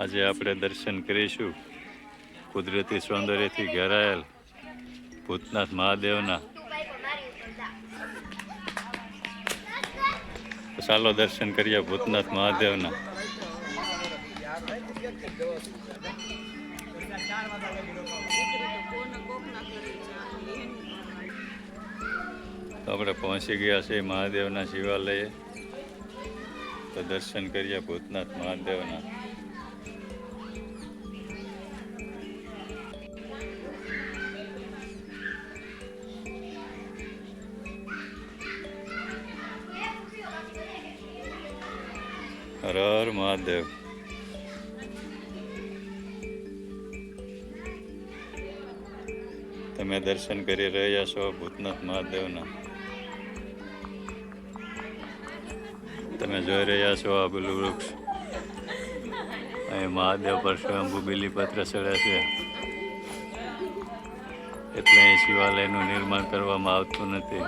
આજે આપણે દર્શન કરીશું કુદરતી સૌંદર્યથી ઘેરાયેલ ભૂતનાથ મહાદેવના. ચાલો દર્શન કરીએ ભૂતનાથ મહાદેવના. આપણે પહોંચી ગયા છે મહાદેવના શિવાલયે. તો દર્શન કરીએ ભૂતનાથ મહાદેવના. હર હર મહાદેવ. તમે દર્શન કરી રહ્યા છો ભૂતનાથ મહાદેવના. તમે જોઈ રહ્યા છો આ બિલુ વૃક્ષ. અહીં મહાદેવ પર સ્વયંભૂ બીલીપત્ર ચડે છે, એટલે અહીં શિવાલયનું નિર્માણ કરવામાં આવતું નથી.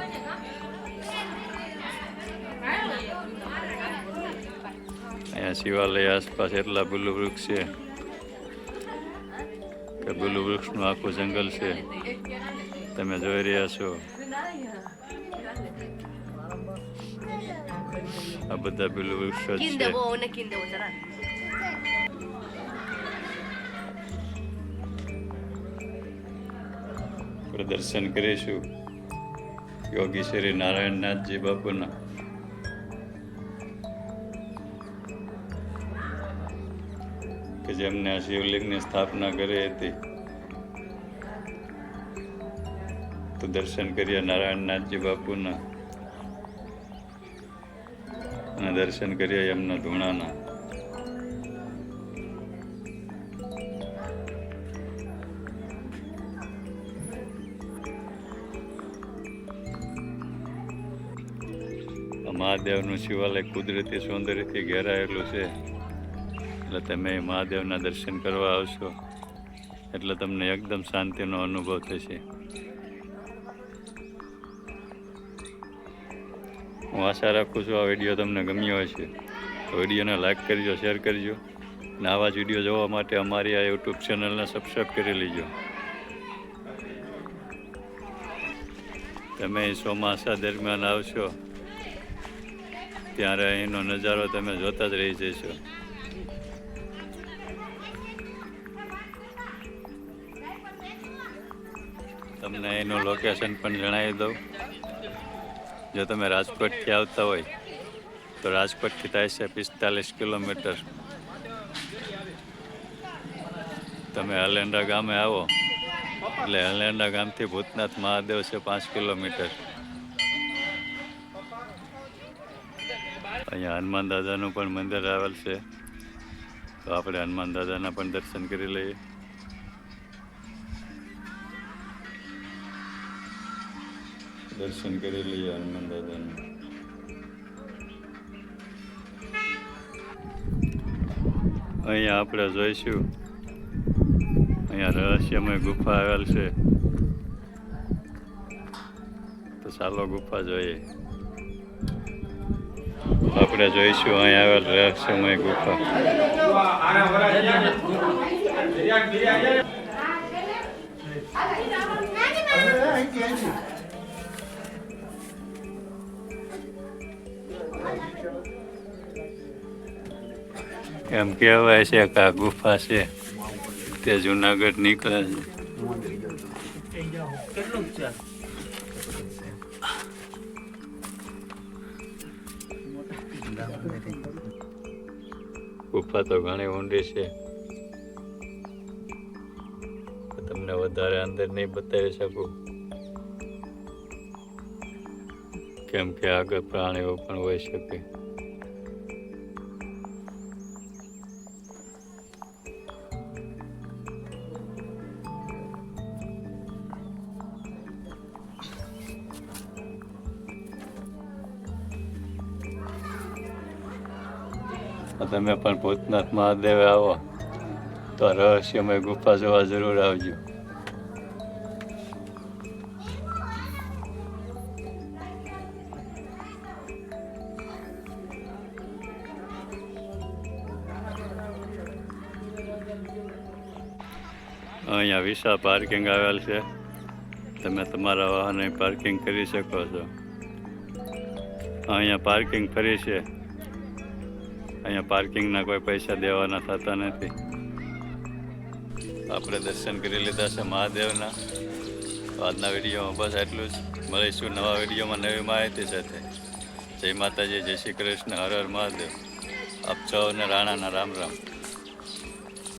અહીંયા શિવાલય આસપાસ એટલા બિલુ વૃક્ષ છે કે બિલુ વૃક્ષનું આખું જંગલ છે. તમે જોઈ રહ્યા છો આ બધા બિલુ વૃક્ષો છે. દર્શન કરીશું યોગી શ્રી નારાયણનાથજી બાપુના. કે જેમને આ શિવલિંગની સ્થાપના કરી હતી. તો દર્શન કરીએ નારાયણનાથજી બાપુના અને દર્શન કરીએ એમના ધૂણાના. મહાદેવનું શિવાલય કુદરતી સૌંદર્યથી ઘેરાયેલું છે, એટલે તમે મહાદેવના દર્શન કરવા આવશો એટલે તમને એકદમ શાંતિનો અનુભવ થશે. હું આશા રાખું છું આ વિડીયો તમને ગમ્યો હશે. તો વિડીયોને લાઈક કરજો, શેર કરજો અને આવા જ વિડીયો જોવા માટે અમારી આ યુટ્યુબ ચેનલને સબસ્ક્રાઈબ કરી લેજો. તમે ચોમાસા દરમિયાન આવશો ત્યારે અહીંનો નજારો તમે જોતા જ રહી જશો. તમને એનું લોકેશન પણ જણાવી દઉં. જો તમે રાજકોટથી આવતા હોય તો રાજકોટથી થાય છે 45 કિલોમીટર. તમે હલેન્ડા ગામે આવો એટલે હલેન્ડા ગામથી ભૂતનાથ મહાદેવ છે 5 કિલોમીટર. અહીંયા હનુમાન દાદાનું પણ મંદિર આવેલ છે, તો આપણે હનુમાન દાદાના પણ દર્શન કરી લઈએ. દર્શન કરી લઈએ હનુમાન દાદાના. અહીંયા આપણે જોઈશું અહીંયા રહસ્યમય ગુફા આવેલ છે, તો ચાલો ગુફા જોઈએ. આપણે જોઈશું અહીં આવેલ રહસ્યમય ગુફા. એમ કહેવાય છે કે આ ગુફા છે તે જુનાગઢ નીકળે છે. ગુફા તો ઘણી ઊંડી છે, તમને વધારે અંદર નહીં બતાવી શકું કેમ કે આગળ પ્રાણીઓ પણ હોઈ શકે. તમે પણ ભૂતનાથ મહાદેવ આવો તો રહસ્યમય ગુફા જોવા જરૂર આવજો. અહીંયા વિશાળ પાર્કિંગ આવેલ છે. તમે તમારા વાહન અહીં પાર્કિંગ કરી શકો છો. અહીંયા પાર્કિંગ ફ્રી છે. અહીંયા પાર્કિંગના કોઈ પૈસા દેવાના થતા નથી. આપણે દર્શન કરી લીધા છે મહાદેવના. આજના વિડીયોમાં બસ એટલું જ. મળીશું નવા વિડીયોમાં નવી માહિતી સાથે. જય માતાજી, જય શ્રી કૃષ્ણ, હર હર મહાદેવ. આપ સૌને રાણાના રામ રામ.